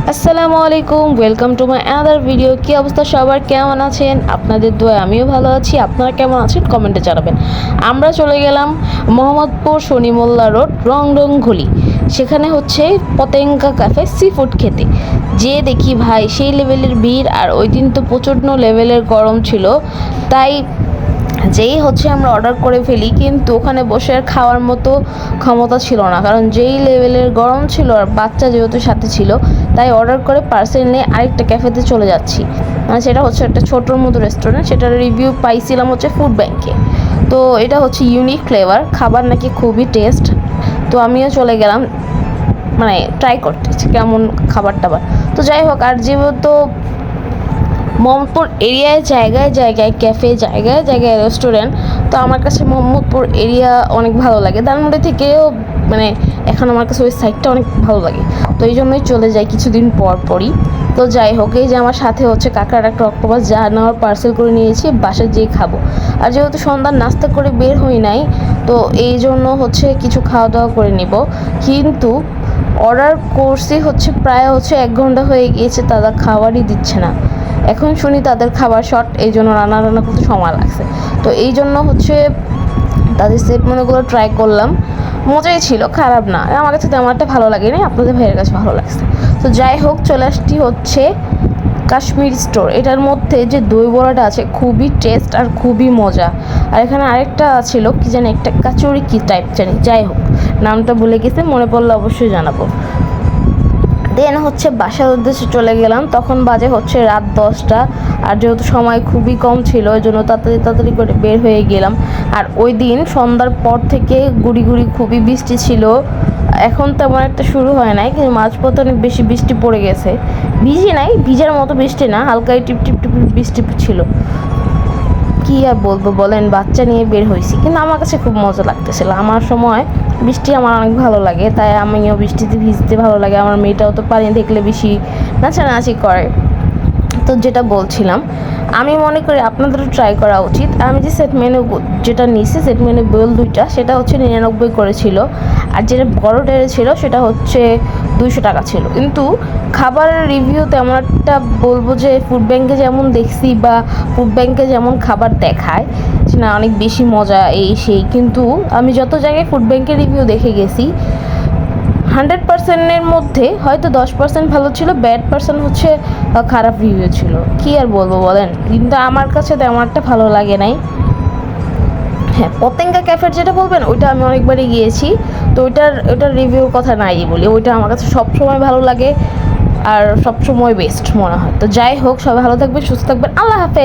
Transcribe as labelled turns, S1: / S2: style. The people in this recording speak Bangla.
S1: আসসালামু আলাইকুম, welcome to my other video. কী অবস্থা সবার, কেমন আছেন? আপনাদের দোয়ায় আমিও ভালো আছি। আপনারা কেমন আছেন কমেন্টে জানাবেন। আমরা চলে গেলাম মোহাম্মদপুর শনিমোল্লা রোড রংডংঘুলি। সেখানে হচ্ছে পতেঙ্গা ক্যাফে সি ফুড খেতে। যে দেখি ভাই সেই লেভেলের ভিড়, আর ওই দিন তো প্রচণ্ড লেভেলের গরম ছিল, তাই যেই হচ্ছে আমরা অর্ডার করে ফেলি, কিন্তু ওখানে বসে আর খাওয়ার মতো ক্ষমতা ছিল না, কারণ যেই লেভেলের গরম ছিল আর বাচ্চা যেহেতু সাথে ছিল, তাই অর্ডার করে পার্সেল নিয়ে আরেকটা ক্যাফেতে চলে যাচ্ছি। মানে সেটা হচ্ছে একটা ছোটোর মতো রেস্টুরেন্ট, সেটার রিভিউ পাইছিলাম হচ্ছে ফুড ব্যাংকে। তো এটা হচ্ছে ইউনিক ফ্লেভার, খাবার নাকি খুবই টেস্ট। তো আমিও চলে গেলাম মানে ট্রাই করতে কেমন খাবার টাবার। তো যাই হোক, আর যেহেতু মোহাম্মদপুর এরিয়ায় জায়গায় জায়গায় ক্যাফে, জায়গায় জায়গায় রেস্টুরেন্ট, তো আমার কাছে মোহাম্মদপুর এরিয়া অনেক ভালো লাগে। ধানমন্ডি থেকেও মানে এখন আমার কাছে ওই সাইডটা অনেক ভালো লাগে, তো এই জন্যই চলে যাই কিছুদিন পর পরই। তো যাই হোক, এই যে আমার সাথে হচ্ছে কাকার একটা অক্টোপাস যা নেওয়ার পার্সেল করে নিয়েছি, বাসায় যেয়ে খাবো। আর যেহেতু সন্ধ্যার নাস্তা করে বের হই নাই, তো এই জন্য হচ্ছে কিছু খাওয়া দাওয়া করে নিব। কিন্তু অর্ডার করছি হচ্ছে প্রায় হচ্ছে 1 ঘন্টা হয়ে গিয়েছে, তারা খাবারই দিচ্ছে না। এখন শুনি তাদের খাবার শর্ট, এই জন্য রান্না করতে সময় লাগছে। তো এই জন্য হচ্ছে তাদের সেট মেনুগুলো ট্রাই করলাম, মজাই ছিল, খারাপ না। আমার কাছে তেমন একটা ভালো লাগেনি, আপনাদের ভাইয়ের কাছে ভালো লাগছে। তো যাই হোক, চলে আসছি হচ্ছে কাশ্মীর স্টোর। এটার মধ্যে যে দই বড়াটা আছে খুবই টেস্ট আর খুবই মজা। আর এখানে আরেকটা ছিল কি জানি, একটা কাচুরি কি টাইপ জানি, যাই হোক নামটা ভুলে গেছে, মনে পড়লে অবশ্যই জানাবো। দেন হচ্ছে বাসার উদ্দেশ্যে চলে গেলাম, তখন বাজে হচ্ছে রাত 10টা। আর যেহেতু সময় খুবই কম ছিল, ওই জন্য তাড়াতাড়ি তাড়াতাড়ি করে বের হয়ে গেলাম। আর ওই দিন সন্ধ্যার পর থেকে গুড়ি গুড়ি খুবই বৃষ্টি ছিল। এখন তেমন একটা শুরু হয় নাই, কিন্তু মাঝপথে অনেক বেশি বৃষ্টি পড়ে গেছে। ভিজি নাই, ভিজার মতো বৃষ্টি না, হালকা টিপ টিপ টিপ বৃষ্টি ছিল। কী আর বলবো বলেন, বাচ্চা নিয়ে বের হয়েছি, কিন্তু আমার কাছে খুব মজা লাগতেছিল। আমার সময় বৃষ্টি আমার অনেক ভালো লাগে, তাই আমিও বৃষ্টিতে ভিজতে ভালো লাগে। আমার মেয়েটাও তো পানি দেখলে বেশি নাচানাচি করে। তো যেটা বলছিলাম, আমি মনে করি আপনাদেরও ট্রাই করা উচিত। আমি যে সেট মেনু যেটা নিয়েছি, সেট মেনু বোল 2টা, সেটা হচ্ছে 99 করেছিল। আর যেটা বড় টেরে ছিল সেটা হচ্ছে 200 টাকা ছিল। কিন্তু খাবারের রিভিউ তেমন একটা বলবো যে ফুড ব্যাংকে যেমন দেখছি বা ফুড ব্যাংকে যেমন খাবার দেখায় না অনেক বেশি মজা এই সেই, কিন্তু আমি যত জায়গায় ফুড ব্যাংকের রিভিউ দেখে গেছি, 100%-এর মধ্যে হয়তো 10% ভালো ছিল, ব্যাড পার্সেন্ট হচ্ছে খারাপ রিভিউ ছিল। কী আর বলবো বলেন, কিন্তু আমার কাছে তেমন একটা ভালো লাগে নাই। হ্যাঁ, পতেঙ্গা ক্যাফের যেটা বলবেন, ওইটা আমি অনেকবারই গিয়েছি, তো ওইটার রিভিউর কথা নাই বলি, ওইটা আমার কাছে সবসময় ভালো লাগে আর সবসময় বেস্ট মনে হয়। তো যাই হোক, সবাই ভালো থাকবেন, সুস্থ থাকবেন, আল্লাহ হাফেজ।